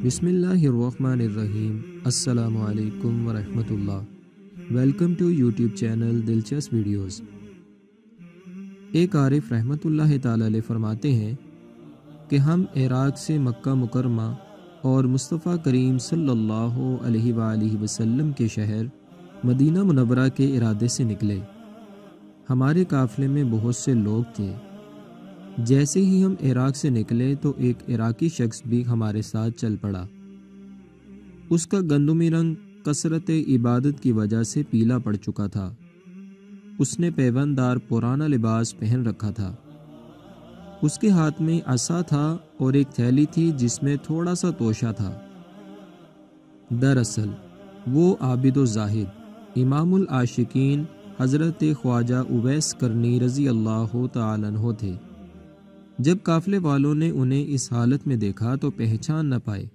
بسم اللہ الرحمن الرحیم۔ السلام علیکم ورحمۃ اللہ۔ ویلکم ٹو یوٹیوب چینل دلچسپ ویڈیوز۔ ایک عارف رحمۃ اللہ تعالی علیہ فرماتے ہیں کہ ہم عراق سے مکہ مکرمہ اور مصطفیٰ کریم صلی اللہ علیہ وآلہ وسلم کے شہر مدینہ منورہ کے ارادے سے نکلے۔ ہمارے قافلے میں بہت سے لوگ تھے۔ جیسے ہی ہم عراق سے نکلے تو ایک عراقی شخص بھی ہمارے ساتھ چل پڑا۔ اس کا گندمی رنگ کثرت عبادت کی وجہ سے پیلا پڑ چکا تھا۔ اس نے پیوند دار پرانا لباس پہن رکھا تھا۔ اس کے ہاتھ میں عصا تھا اور ایک تھیلی تھی جس میں تھوڑا سا توشہ تھا۔ دراصل وہ عابد و زاہد امام العاشقین حضرت خواجہ اویس کرنی رضی اللہ تعالیٰ عنہ تھے۔ جب قافلے والوں نے انہیں اس حالت میں دیکھا تو پہچان نہ پائے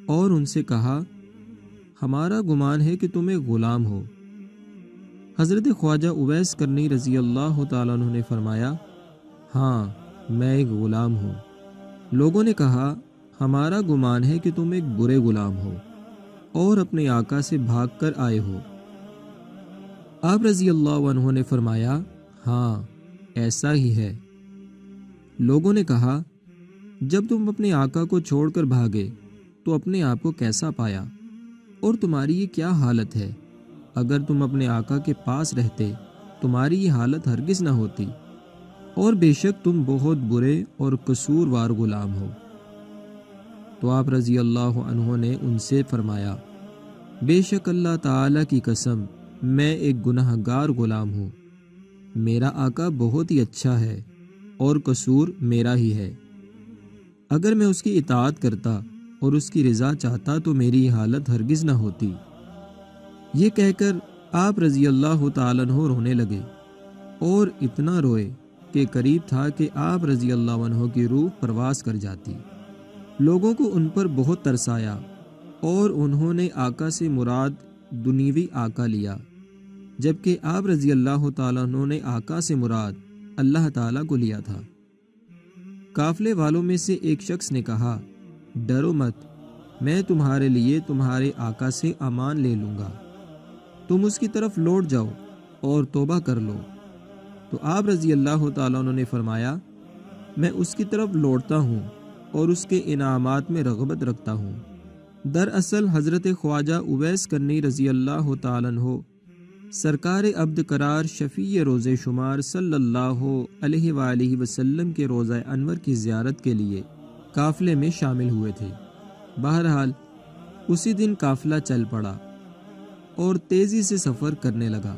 اور ان سے کہا، ہمارا گمان ہے کہ تم ایک غلام ہو۔ حضرت خواجہ اویس کرنی رضی اللہ تعالیٰ عنہ نے فرمایا، ہاں میں ایک غلام ہوں۔ لوگوں نے کہا، ہمارا گمان ہے کہ تم ایک برے غلام ہو اور اپنے آقا سے بھاگ کر آئے ہو۔ آپ رضی اللہ عنہ نے فرمایا، ہاں ایسا ہی ہے۔ لوگوں نے کہا، جب تم اپنے آقا کو چھوڑ کر بھاگے تو اپنے آپ کو کیسا پایا اور تمہاری یہ کیا حالت ہے؟ اگر تم اپنے آقا کے پاس رہتے تمہاری یہ حالت ہرگز نہ ہوتی، اور بے شک تم بہت برے اور قصوروار غلام ہو۔ تو آپ رضی اللہ عنہ نے ان سے فرمایا، بے شک اللہ تعالی کی قسم میں ایک گناہ گار غلام ہوں۔ میرا آقا بہت ہی اچھا ہے اور قصور میرا ہی ہے۔ اگر میں اس کی اطاعت کرتا اور اس کی رضا چاہتا تو میری حالت ہرگز نہ ہوتی۔ یہ کہہ کر آپ رضی اللہ تعالیٰ عنہ رونے لگے اور اتنا روئے کہ قریب تھا کہ آپ رضی اللہ عنہ کی روح پرواز کر جاتی۔ لوگوں کو ان پر بہت ترس آیا اور انہوں نے آقا سے مراد دنیوی آقا لیا، جبکہ آپ رضی اللہ تعالیٰ عنہ نے آقا سے مراد اللہ تعالیٰ کو لیا تھا۔ قافلے والوں میں سے ایک شخص نے کہا، ڈرو مت، میں تمہارے لیے تمہارے آقا سے امان لے لوں گا، تم اس کی طرف لوٹ جاؤ اور توبہ کر لو۔ تو آپ رضی اللہ تعالیٰ عنہ نے فرمایا، میں اس کی طرف لوٹتا ہوں اور اس کے انعامات میں رغبت رکھتا ہوں۔ دراصل حضرت خواجہ اویس کرنی رضی اللہ تعالیٰ عنہ سرکار عبد قرار شفیع روز شمار صلی اللہ علیہ وآلہ وسلم کے روضہ انور کی زیارت کے لیے قافلے میں شامل ہوئے تھے۔ بہرحال اسی دن قافلہ چل پڑا اور تیزی سے سفر کرنے لگا۔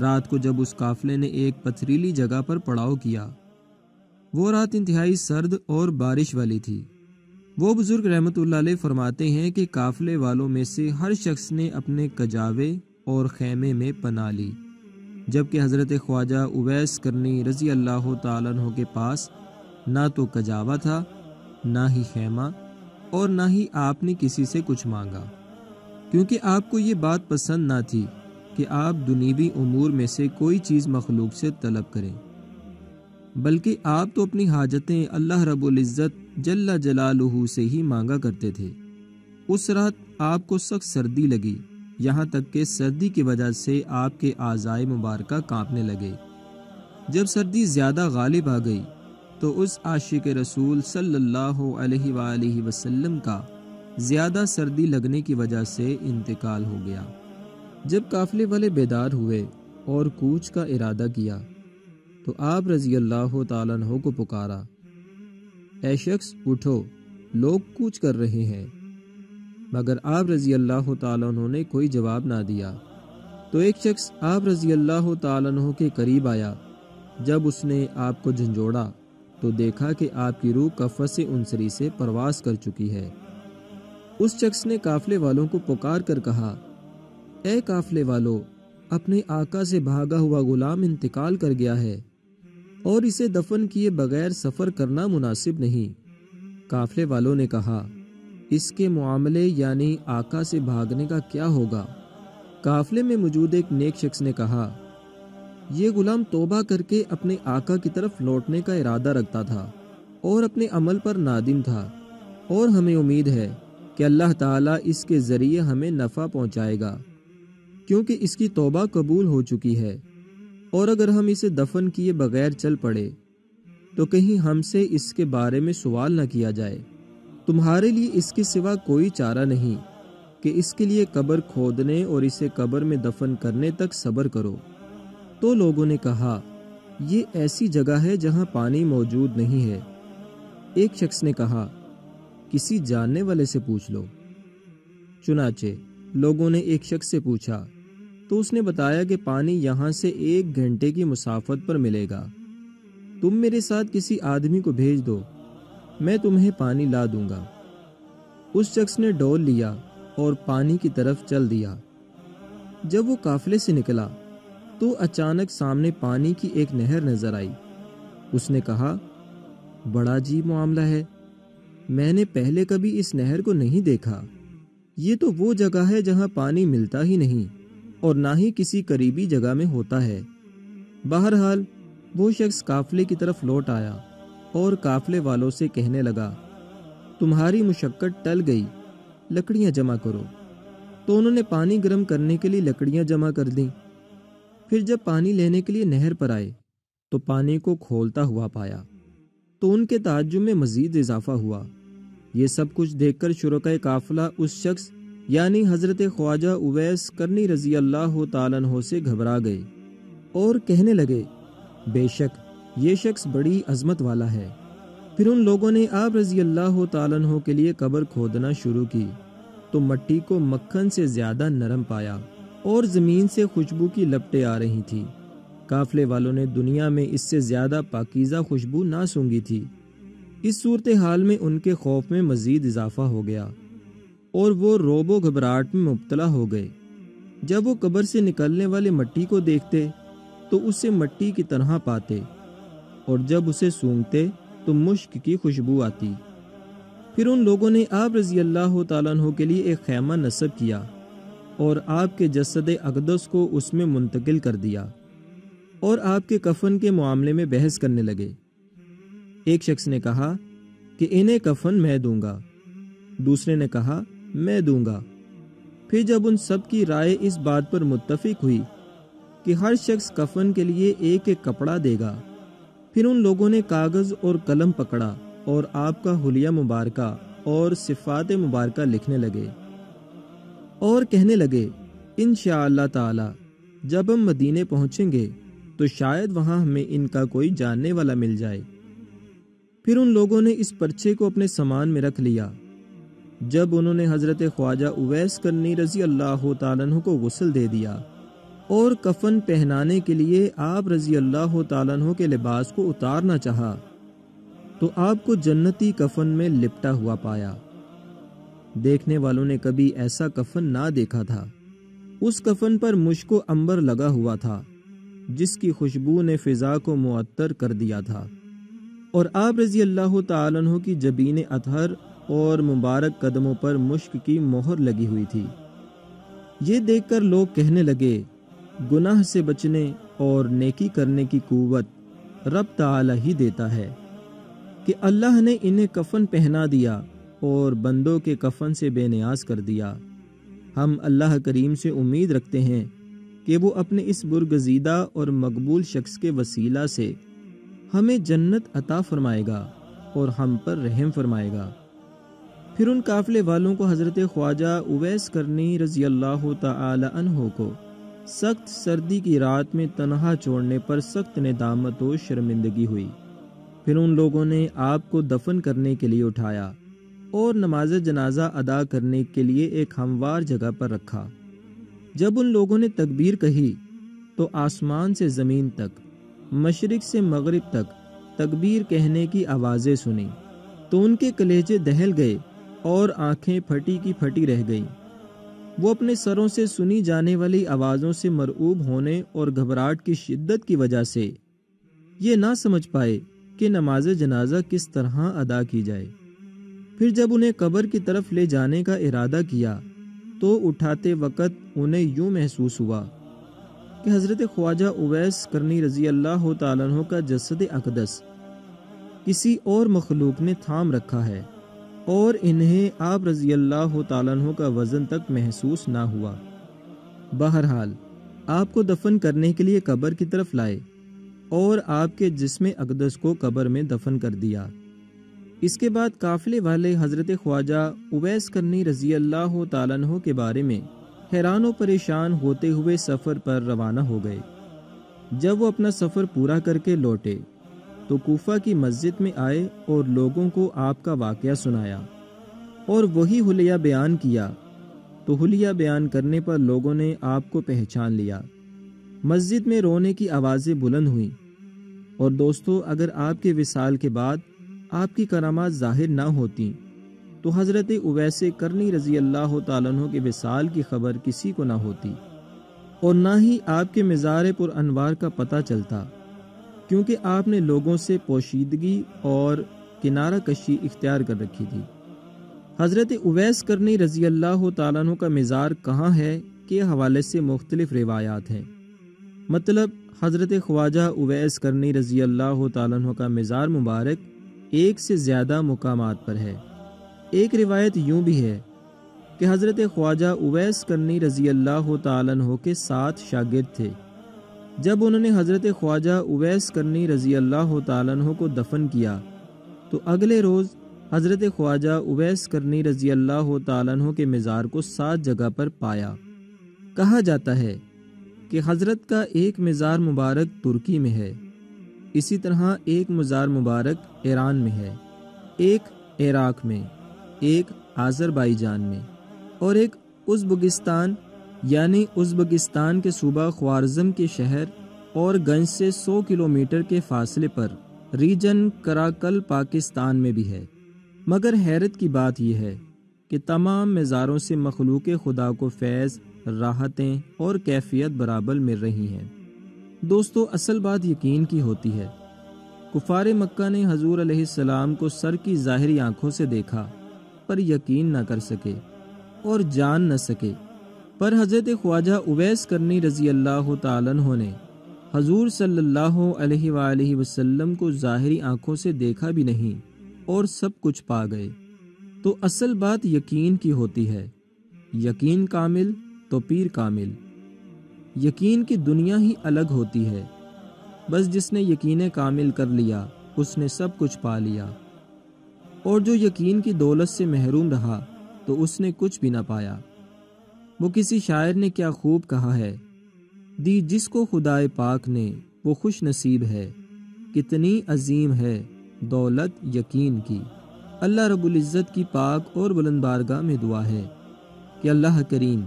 رات کو جب اس قافلے نے ایک پتھریلی جگہ پر پڑاؤ کیا، وہ رات انتہائی سرد اور بارش والی تھی۔ وہ بزرگ رحمت اللہ علیہ فرماتے ہیں کہ قافلے والوں میں سے ہر شخص نے اپنے کجاوے اور خیمے میں پناہ لی، جبکہ حضرت خواجہ اویس کرنی رضی اللہ تعالیٰ عنہ کے پاس نہ تو کجاوا تھا، نہ ہی خیمہ، اور نہ ہی آپ نے کسی سے کچھ مانگا، کیونکہ آپ کو یہ بات پسند نہ تھی کہ آپ دنیوی امور میں سے کوئی چیز مخلوق سے طلب کریں، بلکہ آپ تو اپنی حاجتیں اللہ رب العزت جل جلالہ سے ہی مانگا کرتے تھے۔ اس رات آپ کو سخت سردی لگی، یہاں تک کہ سردی کی وجہ سے آپ کے اعضائے مبارکہ کانپنے لگے۔ جب سردی زیادہ غالب آ گئی تو اس عاشق رسول صلی اللہ علیہ وآلہ وسلم کا زیادہ سردی لگنے کی وجہ سے انتقال ہو گیا۔ جب قافلے والے بیدار ہوئے اور کوچ کا ارادہ کیا تو آپ رضی اللہ تعالیٰ عنہ کو پکارا، اے شخص اٹھو، لوگ کوچ کر رہے ہیں۔ مگر آپ رضی اللہ تعالیٰ عنہ نے کوئی جواب نہ دیا۔ تو ایک شخص آپ رضی اللہ تعالیٰ عنہ کے قریب آیا۔ جب اس نے آپ کو جھنجھوڑا تو دیکھا کہ آپ کی روح قفس عنصری سے پرواز کر چکی ہے۔ اس شخص نے قافلے والوں کو پکار کر کہا، اے قافلے والو، اپنے آقا سے بھاگا ہوا غلام انتقال کر گیا ہے اور اسے دفن کیے بغیر سفر کرنا مناسب نہیں۔ قافلے والوں نے کہا، اس کے معاملے یعنی آقا سے بھاگنے کا کیا ہوگا؟ قافلے میں موجود ایک نیک شخص نے کہا، یہ غلام توبہ کر کے اپنے آقا کی طرف لوٹنے کا ارادہ رکھتا تھا اور اپنے عمل پر نادم تھا، اور ہمیں امید ہے کہ اللہ تعالیٰ اس کے ذریعے ہمیں نفع پہنچائے گا، کیونکہ اس کی توبہ قبول ہو چکی ہے، اور اگر ہم اسے دفن کیے بغیر چل پڑے تو کہیں ہم سے اس کے بارے میں سوال نہ کیا جائے۔ تمہارے لیے اس کے سوا کوئی چارہ نہیں کہ اس کے لیے قبر کھودنے اور اسے قبر میں دفن کرنے تک صبر کرو۔ تو لوگوں نے کہا، یہ ایسی جگہ ہے جہاں پانی موجود نہیں ہے۔ ایک شخص نے کہا، کسی جاننے والے سے پوچھ لو۔ چنانچہ لوگوں نے ایک شخص سے پوچھا تو اس نے بتایا کہ پانی یہاں سے 1 گھنٹے کی مسافت پر ملے گا۔ تم میرے ساتھ کسی آدمی کو بھیج دو، میں تمہیں پانی لا دوں گا۔ اس شخص نے ڈول لیا اور پانی کی طرف چل دیا۔ جب وہ قافلے سے نکلا تو اچانک سامنے پانی کی ایک نہر نظر آئی۔ اس نے کہا، بڑا عجیب معاملہ ہے، میں نے پہلے کبھی اس نہر کو نہیں دیکھا۔ یہ تو وہ جگہ ہے جہاں پانی ملتا ہی نہیں اور نہ ہی کسی قریبی جگہ میں ہوتا ہے۔ بہرحال وہ شخص قافلے کی طرف لوٹ آیا اور قافلے والوں سے کہنے لگا، تمہاری مشقت ٹل گئی، لکڑیاں جمع کرو۔ تو انہوں نے پانی گرم کرنے کے لیے لکڑیاں جمع کر دیں۔ پھر جب پانی لینے کے لیے نہر پر آئے تو پانی کو کھولتا ہوا پایا، تو ان کے تعجب میں مزید اضافہ ہوا۔ یہ سب کچھ دیکھ کر شرکائے قافلہ اس شخص یعنی حضرت خواجہ اویس کرنی رضی اللہ تعالیٰ عنہ سے گھبرا گئے اور کہنے لگے، بے شک یہ شخص بڑی عظمت والا ہے۔ پھر ان لوگوں نے آپ رضی اللہ تعالیٰ عنہ کے لیے قبر کھودنا شروع کی تو مٹی کو مکھن سے زیادہ نرم پایا اور زمین سے خوشبو کی لپٹیں آ رہی تھی۔ قافلے والوں نے دنیا میں اس سے زیادہ پاکیزہ خوشبو نہ سونگھی تھی۔ اس صورتحال میں ان کے خوف میں مزید اضافہ ہو گیا اور وہ رعب و گھبراہٹ میں مبتلا ہو گئے۔ جب وہ قبر سے نکلنے والے مٹی کو دیکھتے تو اسے مٹی کی طرح پاتے، اور جب اسے سونگھتے تو مشک کی خوشبو آتی۔ پھر ان لوگوں نے آپ رضی اللہ تعالیٰ عنہ کے لیے ایک خیمہ نصب کیا اور آپ کے جسد اقدس کو اس میں منتقل کر دیا اور آپ کے کفن کے معاملے میں بحث کرنے لگے۔ ایک شخص نے کہا کہ انہیں کفن میں دوں گا، دوسرے نے کہا میں دوں گا۔ پھر جب ان سب کی رائے اس بات پر متفق ہوئی کہ ہر شخص کفن کے لیے ایک ایک کپڑا دے گا، پھر ان لوگوں نے کاغذ اور قلم پکڑا اور آپ کا حلیہ مبارکہ اور صفات مبارکہ لکھنے لگے اور کہنے لگے، انشاءاللہ تعالی جب ہم مدینے پہنچیں گے تو شاید وہاں ہمیں ان کا کوئی جاننے والا مل جائے۔ پھر ان لوگوں نے اس پرچے کو اپنے سامان میں رکھ لیا۔ جب انہوں نے حضرت خواجہ اویس کرنی رضی اللہ تعالیٰ عنہ کو غسل دے دیا اور کفن پہنانے کے لیے آپ رضی اللہ تعالیٰ عنہ کے لباس کو اتارنا چاہا تو آپ کو جنتی کفن میں لپٹا ہوا پایا۔ دیکھنے والوں نے کبھی ایسا کفن نہ دیکھا تھا۔ اس کفن پر مشک و عنبر لگا ہوا تھا جس کی خوشبو نے فضا کو معطر کر دیا تھا، اور آپ رضی اللہ تعالیٰ عنہ کی جبین اطہر اور مبارک قدموں پر مشک کی مہر لگی ہوئی تھی۔ یہ دیکھ کر لوگ کہنے لگے، گناہ سے بچنے اور نیکی کرنے کی قوت رب تعالی ہی دیتا ہے کہ اللہ نے انہیں کفن پہنا دیا اور بندوں کے کفن سے بے نیاز کر دیا۔ ہم اللہ کریم سے امید رکھتے ہیں کہ وہ اپنے اس برگزیدہ اور مقبول شخص کے وسیلہ سے ہمیں جنت عطا فرمائے گا اور ہم پر رحم فرمائے گا۔ پھر ان قافلے والوں کو حضرت خواجہ اویس کرنی رضی اللہ تعالی عنہ کو سخت سردی کی رات میں تنہا چھوڑنے پر سخت ندامت و شرمندگی ہوئی۔ پھر ان لوگوں نے آپ کو دفن کرنے کے لیے اٹھایا اور نماز جنازہ ادا کرنے کے لیے ایک ہموار جگہ پر رکھا۔ جب ان لوگوں نے تکبیر کہی تو آسمان سے زمین تک، مشرق سے مغرب تک تکبیر کہنے کی آوازیں سنی تو ان کے کلیجے دہل گئے اور آنکھیں پھٹی کی پھٹی رہ گئیں۔ وہ اپنے سروں سے سنی جانے والی آوازوں سے مرعوب ہونے اور گھبراہٹ کی شدت کی وجہ سے یہ نہ سمجھ پائے کہ نماز جنازہ کس طرح ادا کی جائے۔ پھر جب انہیں قبر کی طرف لے جانے کا ارادہ کیا تو اٹھاتے وقت انہیں یوں محسوس ہوا کہ حضرت خواجہ اویس کرنی رضی اللہ تعالیٰ عنہ کا جسد اقدس کسی اور مخلوق نے تھام رکھا ہے اور انہیں آپ رضی اللہ تعالیٰ عنہ کا وزن تک محسوس نہ ہوا۔ بہرحال آپ کو دفن کرنے کے لیے قبر کی طرف لائے اور آپ کے جسم اقدس کو قبر میں دفن کر دیا۔ اس کے بعد قافلے والے حضرت خواجہ اویس کرنی رضی اللہ تعالیٰ عنہ کے بارے میں حیران و پریشان ہوتے ہوئے سفر پر روانہ ہو گئے۔ جب وہ اپنا سفر پورا کر کے لوٹے تو کوفہ کی مسجد میں آئے اور لوگوں کو آپ کا واقعہ سنایا اور وہی حلیہ بیان کیا تو حلیہ بیان کرنے پر لوگوں نے آپ کو پہچان لیا۔ مسجد میں رونے کی آوازیں بلند ہوئیں۔ اور دوستو، اگر آپ کے وصال کے بعد آپ کی کرامات ظاہر نہ ہوتی تو حضرت اویس کرنی رضی اللہ تعالیٰ عنہ کے وصال کی خبر کسی کو نہ ہوتی اور نہ ہی آپ کے مزار پر انوار کا پتہ چلتا، کیونکہ آپ نے لوگوں سے پوشیدگی اور کنارہ کشی اختیار کر رکھی تھی۔ حضرت اویس کرنی رضی اللہ تعالیٰ عنہ کا مزار کہاں ہے کے حوالے سے مختلف روایات ہیں۔ مطلب حضرت خواجہ اویس کرنی رضی اللہ تعالیٰ عنہ کا مزار مبارک ایک سے زیادہ مقامات پر ہے۔ ایک روایت یوں بھی ہے کہ حضرت خواجہ اویس کرنی رضی اللہ تعالیٰ عنہ کے 7 شاگرد تھے۔ جب انہوں نے حضرت خواجہ اویس کرنی رضی اللہ تعالیٰ عنہ کو دفن کیا تو اگلے روز حضرت خواجہ اویس کرنی رضی اللہ تعالیٰ عنہ کے مزار کو 7 جگہ پر پایا۔ کہا جاتا ہے کہ حضرت کا ایک مزار مبارک ترکی میں ہے، اسی طرح ایک مزار مبارک ایران میں ہے، ایک عراق میں، ایک آذربائیجان میں اور ایک ازبکستان یعنی ازبکستان کے صوبہ خوارزم کے شہر اور گنج سے 100 کلومیٹر کے فاصلے پر ریجن کراکل پاکستان میں بھی ہے۔ مگر حیرت کی بات یہ ہے کہ تمام مزاروں سے مخلوق خدا کو فیض، راحتیں اور کیفیت برابر مل رہی ہیں۔ دوستو، اصل بات یقین کی ہوتی ہے۔ کفار مکہ نے حضور علیہ السلام کو سر کی ظاہری آنکھوں سے دیکھا پر یقین نہ کر سکے اور جان نہ سکے، پر حضرت خواجہ اویس کرنی رضی اللہ تعالیٰ عنہ نے حضور صلی اللہ علیہ وآلہ وسلم کو ظاہری آنکھوں سے دیکھا بھی نہیں اور سب کچھ پا گئے۔ تو اصل بات یقین کی ہوتی ہے۔ یقین کامل تو پیر کامل۔ یقین کی دنیا ہی الگ ہوتی ہے، بس جس نے یقین کامل کر لیا اس نے سب کچھ پا لیا، اور جو یقین کی دولت سے محروم رہا تو اس نے کچھ بھی نہ پایا۔ وہ کسی شاعر نے کیا خوب کہا ہے، دی جس کو خدائے پاک نے وہ خوش نصیب ہے، کتنی عظیم ہے دولت یقین کی۔ اللہ رب العزت کی پاک اور بلند بارگاہ میں دعا ہے کہ اللہ کریم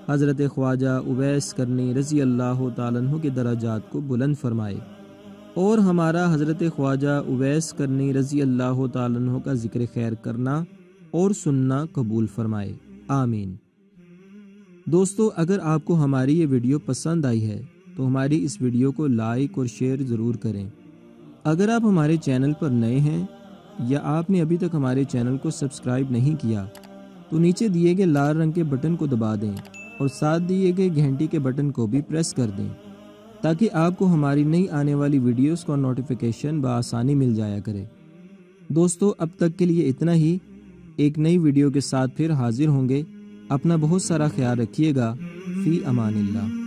حضرت خواجہ اویس کرنی رضی اللہ تعالیٰ عنہ کے درجات کو بلند فرمائے اور ہمارا حضرت خواجہ اویس کرنی رضی اللہ تعالیٰ عنہ کا ذکر خیر کرنا اور سننا قبول فرمائے، آمین۔ دوستو، اگر آپ کو ہماری یہ ویڈیو پسند آئی ہے تو ہماری اس ویڈیو کو لائک اور شیئر ضرور کریں۔ اگر آپ ہمارے چینل پر نئے ہیں یا آپ نے ابھی تک ہمارے چینل کو سبسکرائب نہیں کیا تو نیچے دیے گئے لال رنگ کے بٹن کو دبا دیں اور ساتھ دیے گئے گھنٹی کے بٹن کو بھی پریس کر دیں تاکہ آپ کو ہماری نئی آنے والی ویڈیوز کا نوٹیفیکیشن بآسانی مل جایا کرے۔ دوستو، اب تک کے لیے اتنا ہی۔ ایک نئی ویڈیو کے ساتھ پھر حاضر ہوں گے۔ اپنا بہت سارا خیال رکھیے گا۔ فی امان اللہ۔